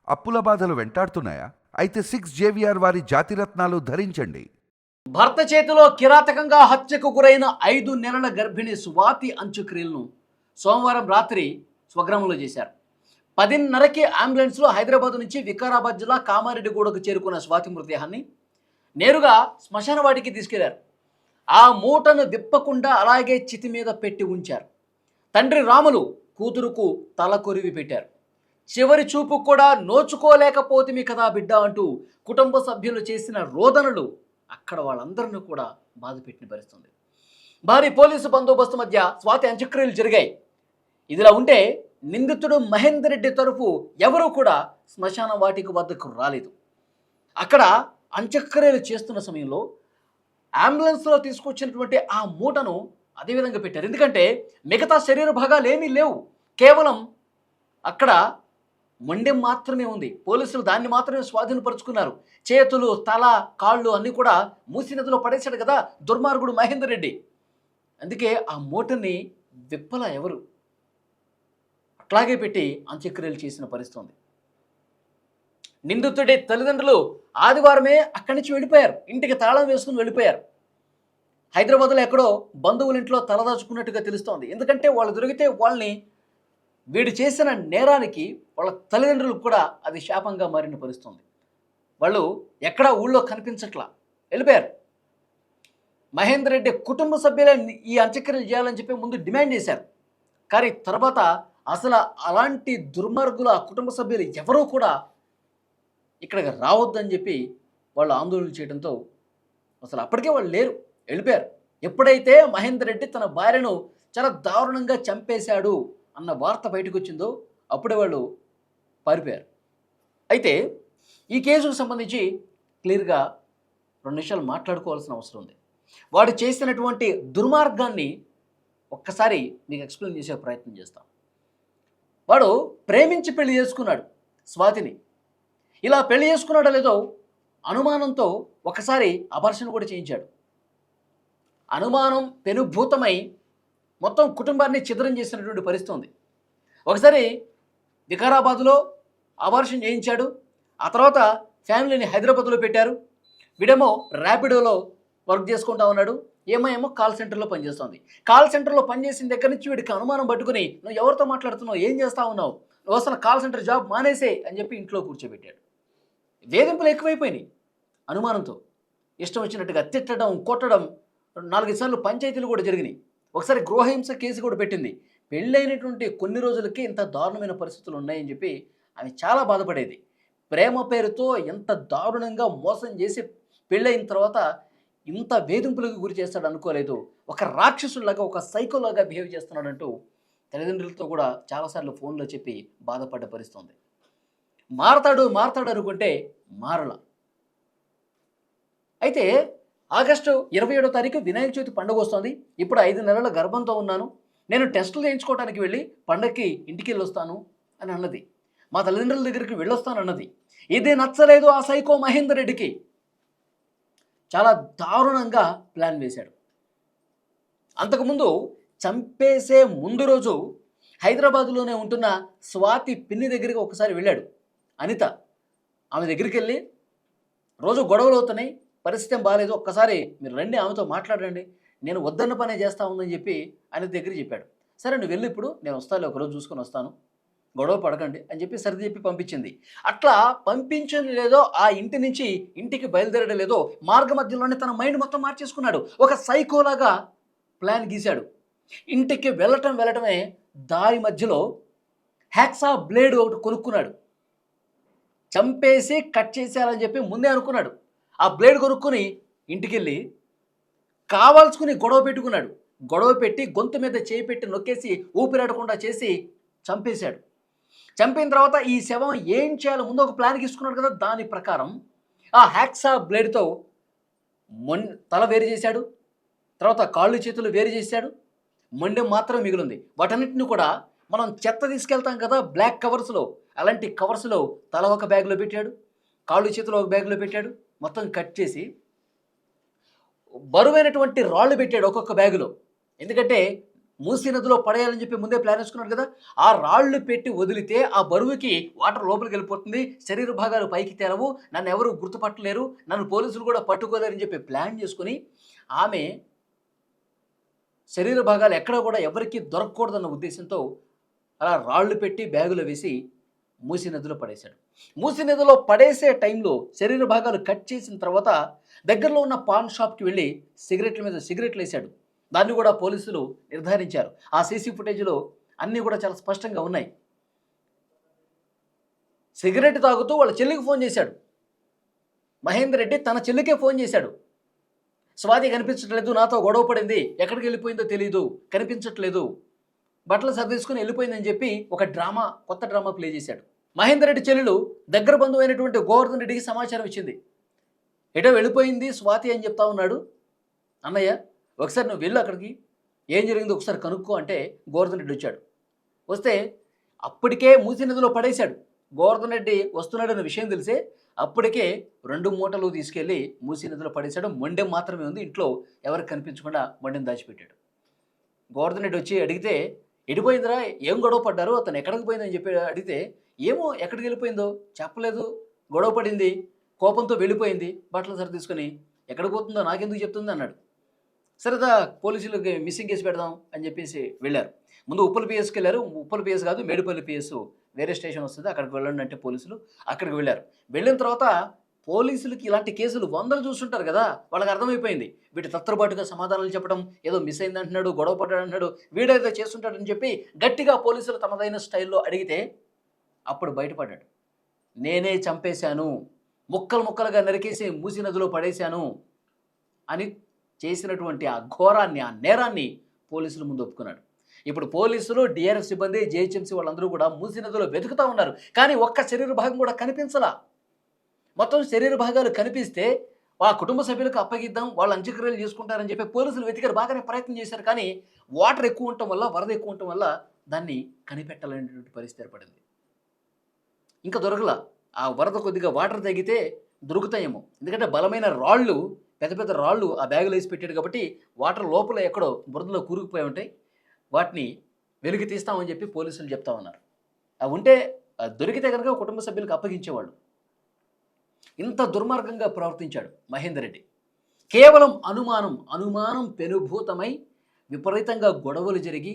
అప్పుల బాధలు వెంటాడుతున్నాయా? అయితే 6 JVR వారి జాతిరత్నాలు ధరించండి. భర్త చేతిలో కిరాతకంగా హత్యకు గురైన 5 నెలల గర్భిణి స్వాతి అంత్యక్రియలను సోమవారం రాత్రి స్వగ్రామంలో చేశారు. 10:30కి అంబులెన్స్లో హైదరాబాద్ నుంచి వికారాబాద్ జిల్లా కామారెడ్డిగూడకు చేరుకున్న స్వాతి మృతదేహాన్ని నేరుగా శ్మశానవాటికి తీసుకెళ్లారు. ఆ మూటను విప్పకుండా అలాగే చితి మీద పెట్టి ఉంచారు. తండ్రి రాములు కూతురుకు తల కొరివి పెట్టారు. చివరి చూపు కూడా నోచుకోలేకపోతిమి కదా బిడ్డ అంటూ కుటుంబ సభ్యులు చేసిన రోదనలు అక్కడ వాళ్ళందరినీ కూడా బాధపెట్టిన పరిస్థితుంది. భారీ పోలీసు బందోబస్తు మధ్య స్వాతి అంత్యక్రియలు జరిగాయి. ఇదిలా ఉంటే నిందితుడు మహేందర్ రెడ్డి తరఫు ఎవరూ కూడా శ్మశాన వాటిక వద్దకు రాలేదు. అక్కడ అంత్యక్రియలు చేస్తున్న సమయంలో అంబులెన్స్లో తీసుకొచ్చినటువంటి ఆ మూటను అదేవిధంగా పెట్టారు. ఎందుకంటే మిగతా శరీర భాగాలు ఏమీ లేవు, కేవలం అక్కడ మొండెం మాత్రమే ఉంది. పోలీసులు దాన్ని మాత్రమే స్వాధీనపరుచుకున్నారు. చేతులు, తల, కాళ్ళు అన్నీ కూడా మూసీ నదిలో పడేశాడు కదా దుర్మార్గుడు మహేందర్ రెడ్డి. అందుకే ఆ మూటని విప్పల ఎవరు అట్లాగే పెట్టి అంత్యక్రియలు చేసిన పరిస్థితి ఉంది. నిందితుడి తల్లిదండ్రులు ఆదివారమే అక్కడి నుంచి వెళ్ళిపోయారు. ఇంటికి తాళం వేసుకుని వెళ్ళిపోయారు. హైదరాబాద్లో ఎక్కడో బంధువుల ఇంట్లో తలదాచుకున్నట్టుగా తెలుస్తోంది. ఎందుకంటే వాళ్ళు దొరికితే వాళ్ళని వీడు చేసిన నేరానికి వాళ్ళ తల్లిదండ్రులకు కూడా అది శాపంగా మారిన పరిస్థితుంది. వాళ్ళు ఎక్కడా ఊళ్ళో కనిపించట్లా, వెళ్ళిపోయారు. మహేందర్ రెడ్డి కుటుంబ సభ్యులే ఈ అంత్యక్రియలు చేయాలని చెప్పి ముందు డిమాండ్ చేశారు. కానీ తర్వాత అసలు అలాంటి దుర్మార్గుల కుటుంబ సభ్యులు ఎవరూ కూడా ఇక్కడికి రావద్దని చెప్పి వాళ్ళు ఆందోళన చేయడంతో అసలు అప్పటికే వాళ్ళు లేరు, వెళ్ళిపోయారు. ఎప్పుడైతే మహేందర్ రెడ్డి తన భార్యను చాలా దారుణంగా చంపేశాడు అన్న వార్త బయటకు వచ్చిందో అప్పుడే వాళ్ళు పారిపోయారు. అయితే ఈ కేసుకు సంబంధించి క్లియర్గా 2 నిమిషాలు మాట్లాడుకోవాల్సిన అవసరం ఉంది. వాడు చేసినటువంటి దుర్మార్గాన్ని ఒక్కసారి మీకు ఎక్స్ప్లెయిన్ చేసే ప్రయత్నం చేస్తాం. వాడు ప్రేమించి పెళ్లి చేసుకున్నాడు స్వాతిని. ఇలా పెళ్లి చేసుకున్నాడో లేదో అనుమానంతో ఒకసారి అబార్షన్ కూడా చేయించాడు. అనుమానం పెనుభూతమై మొత్తం కుటుంబాన్ని ఛిద్రం చేసినటువంటి పరిస్థితి ఉంది. ఒకసారి వికారాబాద్లో అబార్షన్ చేయించాడు. ఆ తర్వాత ఫ్యామిలీని హైదరాబాద్లో పెట్టారు. వీడేమో ర్యాపిడోలో వర్క్ చేసుకుంటా ఉన్నాడు. ఏమో కాల్ సెంటర్లో పనిచేస్తుంది. కాల్ సెంటర్లో పనిచేసిన దగ్గర నుంచి వీడికి అనుమానం పట్టుకుని, నువ్వు ఎవరితో మాట్లాడుతున్నావు, ఏం చేస్తా ఉన్నావు, నువ్వు అసలు కాల్ సెంటర్ జాబ్ మానేసే అని చెప్పి ఇంట్లో కూర్చోబెట్టాడు. వేధింపులు ఎక్కువైపోయినాయి. అనుమానంతో ఇష్టం వచ్చినట్టుగా తిట్టడం, కొట్టడం, 4 సార్లు పంచాయతీలు కూడా జరిగినాయి. ఒకసారి గృహహింస కేసు కూడా పెట్టింది. పెళ్ళైనటువంటి కొన్ని రోజులకి ఇంత దారుణమైన పరిస్థితులు ఉన్నాయని చెప్పి ఆమె చాలా బాధపడేది. ప్రేమ పేరుతో ఎంత దారుణంగా మోసం చేసి పెళ్ళైన తర్వాత ఇంత వేధింపులకు గురి చేస్తాడు అనుకోలేదు. ఒక రాక్షసులాగా, ఒక సైకోలాగా బిహేవ్ చేస్తున్నాడంటూ తల్లిదండ్రులతో కూడా చాలాసార్లు ఫోన్లో చెప్పి బాధపడ్డ పరిస్థితుంది. మారతాడు అనుకుంటే మారల. అయితే ఆగస్టు 27వ తారీఖు వినాయక చవితి పండుగ వస్తుంది. ఇప్పుడు 5 నెలల గర్భంతో ఉన్నాను. నేను టెస్టులు చేయించుకోవడానికి వెళ్ళి పండగకి ఇంటికి వెళ్ళొస్తాను అని అన్నది. మా తల్లిదండ్రుల దగ్గరికి వెళ్ళొస్తాను అన్నది. ఇది నచ్చలేదు ఆ సైకో మహేందర్ రెడ్డికి. చాలా దారుణంగా ప్లాన్ వేశాడు. అంతకుముందు చంపేసే ముందు రోజు హైదరాబాద్లోనే ఉంటున్న స్వాతి పిన్ని దగ్గరికి ఒకసారి వెళ్ళాడు. అనిత, ఆమె దగ్గరికి వెళ్ళి, రోజు గొడవలు అవుతున్నాయి, పరిస్థితి ఏం బాగాలేదు, ఒక్కసారి మీరు రండి, ఆమెతో మాట్లాడండి, నేను వద్దన్న పనే చేస్తా ఉందని చెప్పి అనిత దగ్గర చెప్పాడు. సరే నువ్వు వెళ్ళి, ఇప్పుడు నేను వస్తాను, ఒకరోజు చూసుకొని వస్తాను, గొడవ పడకండి అని చెప్పి సర్ది చెప్పి పంపించింది. అట్లా పంపించని లేదో, ఆ ఇంటి నుంచి ఇంటికి బయలుదేరడం లేదో, మార్గ మధ్యలోనే తన మైండ్ మొత్తం మార్చేసుకున్నాడు. ఒక సైకోలాగా ప్లాన్ గీశాడు. ఇంటికి వెళ్ళటమే దారి మధ్యలో హ్యాక్సా బ్లేడ్ ఒకటి కొనుక్కున్నాడు. చంపేసి కట్ చేసేయాలని చెప్పి ముందే అనుకున్నాడు. ఆ బ్లేడ్ కొనుక్కుని ఇంటికి వెళ్ళి కావాల్సుకుని గొడవ పెట్టుకున్నాడు. గొడవ పెట్టి గొంతు మీద చేయి పెట్టి నొక్కేసి ఊపిరాడకుండా చేసి చంపేశాడు. చంపిన తర్వాత ఈ శవం ఏం చేయాలో ముందు ఒక ప్లాన్ తీసుకున్నాడు కదా, దాని ప్రకారం ఆ హ్యాక్సా బ్లేడ్తో తల వేరు చేశాడు. తర్వాత కాళ్ళు చేతులు వేరు చేశాడు. మొండెం మాత్రం మిగిలింది. వాటన్నిటిని కూడా మనం చెత్త తీసుకెళ్తాం కదా బ్లాక్ కవర్స్లో, అలాంటి కవర్స్లో తల ఒక బ్యాగ్లో పెట్టాడు, కాళ్ళు చేతులు ఒక బ్యాగ్లో పెట్టాడు. మొత్తం కట్ చేసి బరువైనటువంటి రాళ్ళు పెట్టాడు ఒక్కొక్క బ్యాగులో. ఎందుకంటే మూసీ నదిలో పడేయాలని చెప్పి ముందే ప్లాన్ వేసుకున్నాడు కదా. ఆ రాళ్ళు పెట్టి వదిలితే ఆ బరువుకి వాటర్ లోపలికి వెళ్ళిపోతుంది, శరీర భాగాలు పైకి తేలవు, నన్ను ఎవరు గుర్తుపట్టలేరు, నన్ను పోలీసులు కూడా పట్టుకోలేరని చెప్పి ప్లాన్ చేసుకుని ఆమె శరీర భాగాలు ఎక్కడ కూడా ఎవరికీ దొరకకూడదన్న ఉద్దేశంతో అలా రాళ్ళు పెట్టి బ్యాగులో వేసి మూసీ నదిలో పడేశాడు. మూసీ నదిలో పడేసే టైంలో శరీర భాగాలు కట్ చేసిన తర్వాత దగ్గరలో ఉన్న పాన్ షాప్కి వెళ్ళి సిగరెట్ల మీద సిగరెట్లు వేశాడు. దాన్ని కూడా పోలీసులు నిర్ధారించారు. ఆ సీసీ ఫుటేజ్లో అన్నీ కూడా చాలా స్పష్టంగా ఉన్నాయి. సిగరెట్ తాగుతూ వాళ్ళ చెల్లికి ఫోన్ చేశాడు. మహేందర్ రెడ్డి తన చెల్లికే ఫోన్ చేశాడు. స్వాతి కనిపించట్లేదు, నాతో గొడవ పడింది, ఎక్కడికి వెళ్ళిపోయిందో తెలియదు, కనిపించట్లేదు, బట్టలు సర్దేసుకుని వెళ్ళిపోయిందని చెప్పి ఒక కొత్త డ్రామా ప్లే చేశాడు. మహేందర్ రెడ్డి చెల్లెలు దగ్గర బంధువు అయినటువంటి గోవర్ధన్ రెడ్డికి సమాచారం ఇచ్చింది. ఎటో వెళ్ళిపోయింది స్వాతి అని చెప్తా ఉన్నాడు. అన్నయ్య ఒకసారి నువ్వు వెళ్ళు, అక్కడికి ఏం జరిగిందో ఒకసారి కనుక్కో అంటే గోవర్ధన్ రెడ్డి వచ్చాడు. వస్తే అప్పటికే మూసీ నదిలో పడేశాడు. గోవర్ధన్ రెడ్డి వస్తున్నాడన్న విషయం తెలిసే అప్పటికే 2 మూటలు తీసుకెళ్ళి మూసీ నదిలో పడేశాడు. మొండెం మాత్రమే ఉంది, ఇంట్లో ఎవరికి కనిపించకుండా మొండెం దాచిపెట్టాడు. గోవర్ధన్ రెడ్డి వచ్చి అడిగితే ఎడిపోయిందిరా, ఏం గొడవ పడ్డారు, అతను ఎక్కడికి పోయిందని చెప్పి అడిగితే ఏమో ఎక్కడికి వెళ్ళిపోయిందో చెప్పలేదు, గొడవ పడింది, కోపంతో వెళ్ళిపోయింది, బట్టలు సరి తీసుకొని ఎక్కడికి పోతుందో నాకెందుకు చెప్తుంది అన్నాడు. సరేదా పోలీసులకి మిస్సింగ్ కేసు పెడదాం అని చెప్పేసి వెళ్ళారు. ముందు ఉప్పల్ పిఎస్కి వెళ్ళారు. ఉప్పల్ పిఎస్ కాదు, మేడిపల్లి పిఎస్ వేరే స్టేషన్ వస్తుంది, అక్కడికి వెళ్ళండి అంటే పోలీసులు అక్కడికి వెళ్ళారు. వెళ్ళిన తర్వాత పోలీసులకి ఇలాంటి కేసులు 100 చూస్తుంటారు కదా, వాళ్ళకి అర్థమైపోయింది వీటి తత్తరబాటుగా సమాధానాలు చెప్పడం, ఏదో మిస్ అయింది అంటున్నాడు, గొడవ పడ్డాడు అంటున్నాడు, వీడేదో చేస్తుంటాడని చెప్పి గట్టిగా పోలీసులు తమదైన స్టైల్లో అడిగితే అప్పుడు బయటపడ్డాడు. నేనే చంపేశాను, ముక్కలు ముక్కలుగా నరికేసి మూసీ నదిలో పడేశాను అని చేసినటువంటి ఆ ఘోరాన్ని, ఆ నేరాన్ని పోలీసుల ముందు ఒప్పుకున్నాడు. ఇప్పుడు పోలీసులు, డిఆర్ఎఫ్ సిబ్బంది, జేహెచ్ఎంసీ వాళ్ళందరూ కూడా మూసీ నదిలో వెతుకుతూ ఉన్నారు. కానీ ఒక్క శరీర భాగం కూడా కనిపించలా. మొత్తం శరీర భాగాలు కనిపిస్తే ఆ కుటుంబ సభ్యులకు అప్పగిద్దాం, వాళ్ళు అంత్యక్రియలు చేసుకుంటారని చెప్పి పోలీసులు వెతికారు, బాగానే ప్రయత్నం చేశారు. కానీ వాటర్ ఎక్కువ ఉండటం వల్ల, వరద ఎక్కువ ఉండటం వల్ల దాన్ని కనిపెట్టాలనేటువంటి పరిస్థితి ఏర్పడింది. ఇంకా దొరకలా. ఆ వరద కొద్దిగా వాటర్ తగ్గితే దొరుకుతాయేమో, ఎందుకంటే బలమైన రాళ్ళు, పెద్ద పెద్ద రాళ్ళు ఆ బ్యాగులో వేసి పెట్టాడు కాబట్టి వాటర్ లోపల ఎక్కడో బురదలో కూరుకుపోయి ఉంటాయి, వాటిని వెలికి తీస్తామని చెప్పి పోలీసులు చెప్తా ఉన్నారు. అవి ఉంటే దొరికితే కనుక కుటుంబ సభ్యులకు అప్పగించేవాళ్ళు. ఇంత దుర్మార్గంగా ప్రవర్తించాడు మహేందర్ రెడ్డి. కేవలం అనుమానం పెనుభూతమై విపరీతంగా గొడవలు జరిగి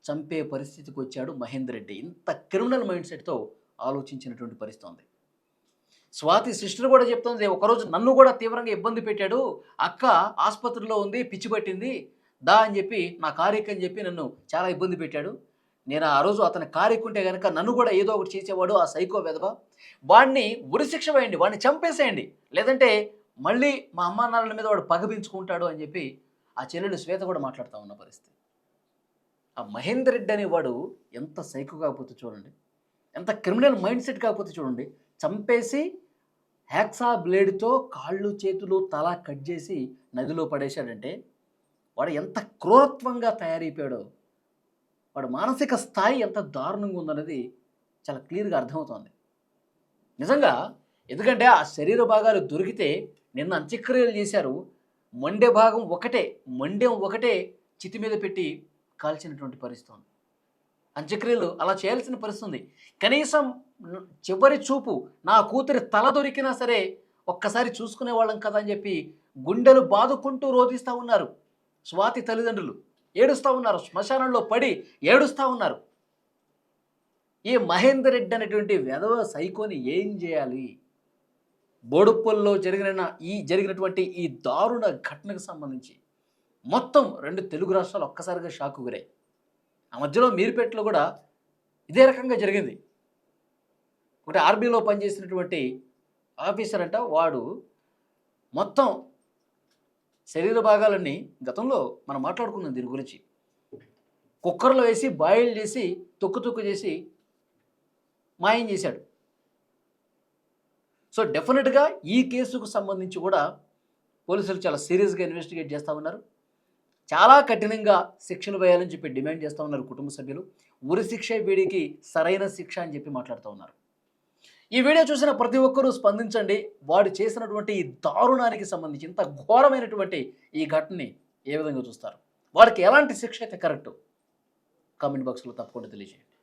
చంపే పరిస్థితికి వచ్చాడు మహేందర్ రెడ్డి. ఇంత క్రిమినల్ మైండ్ సెట్తో ఆలోచించినటువంటి పరిస్థితి ఉంది. స్వాతి సిస్టర్ కూడా చెప్తుంది, ఒకరోజు నన్ను కూడా తీవ్రంగా ఇబ్బంది పెట్టాడు, అక్క ఆసుపత్రిలో ఉంది, పిచ్చి పట్టింది, దా అని చెప్పి నా కారు ఎక్కని చెప్పి నన్ను చాలా ఇబ్బంది పెట్టాడు. నేను ఆ రోజు అతని కారు ఎక్కుంటే కనుక నన్ను కూడా ఏదో ఒకటి చేసేవాడు ఆ సైకో వెధవ, వాడిని ఉరిశిక్ష వేయండి, వాడిని చంపేసేయండి, లేదంటే మళ్ళీ మా అమ్మా నాన్నల మీద వాడు పగపించుకుంటాడు అని చెప్పి ఆ చెల్లెలు శ్వేత కూడా మాట్లాడుతూ ఉన్న పరిస్థితి. ఆ మహేందర్ రెడ్డి అనేవాడు ఎంత సైకో కాకపోతే చూడండి, ఎంత క్రిమినల్ మైండ్ సెట్ కాకపోతే చూడండి. చంపేసి హ్యాక్సా బ్లేడ్తో కాళ్ళు చేతులు తల కట్ చేసి నదిలో పడేశాడంటే వాడు ఎంత క్రూరత్వంగా తయారైపోయాడో, వాడు మానసిక స్థాయి ఎంత దారుణంగా ఉందన్నది చాలా క్లియర్గా అర్థమవుతోంది నిజంగా. ఎందుకంటే ఆ శరీర భాగాలు దొరికితే నిన్న అంత్యక్రియలు చేశారు, మొండెం ఒకటే చితి మీద పెట్టి కాల్చినటువంటి పరిస్థితి ఉంది. అంత్యక్రియలు అలా చేయాల్సిన పరిస్థితి ఉంది. కనీసం చివరి చూపు నా కూతురి తల దొరికినా సరే ఒక్కసారి చూసుకునే వాళ్ళం కదా అని చెప్పి గుండెలు బాదుకుంటూ రోధిస్తూ ఉన్నారు. స్వాతి తల్లిదండ్రులు ఏడుస్తూ ఉన్నారు, శ్మశానంలో పడి ఏడుస్తూ ఉన్నారు. ఈ మహేందర్ రెడ్డి అనేటువంటి వెధవ సైకోని ఏం చేయాలి? బోడుప్పల్లో జరిగినటువంటి ఈ దారుణ ఘటనకు సంబంధించి మొత్తం 2 తెలుగు రాష్ట్రాలు ఒక్కసారిగా షాకు గురాయి. ఆ మధ్యలో మీర్పేటలో కూడా ఇదే రకంగా జరిగింది. ఒకటి ఆర్బీలో పనిచేసినటువంటి ఆఫీసర్ అంట, వాడు మొత్తం శరీర భాగాలన్నీ గతంలో మనం మాట్లాడుకున్నాం దీని గురించి, కుక్కర్లో వేసి బాయిల్ చేసి తొక్కు చేసి మాయం చేశాడు. సో డెఫినెట్గా ఈ కేసుకు సంబంధించి కూడా పోలీసులు చాలా సీరియస్గా ఇన్వెస్టిగేట్ చేస్తూ ఉన్నారు. చాలా కఠినంగా శిక్షలు వేయాలని చెప్పి డిమాండ్ చేస్తూ ఉన్నారు కుటుంబ సభ్యులు. ఉరి శిక్ష వీడికి సరైన శిక్ష అని చెప్పి మాట్లాడుతూ ఉన్నారు. ఈ వీడియో చూసిన ప్రతి ఒక్కరూ స్పందించండి. వాడు చేసినటువంటి ఈ దారుణానికి సంబంధించి, ఇంత ఘోరమైనటువంటి ఈ ఘటనని ఏ విధంగా చూస్తారు? వాడికి ఎలాంటి శిక్ష అయితే కరెక్ట్ కామెంట్ బాక్స్లో తప్పకుండా తెలియజేయండి.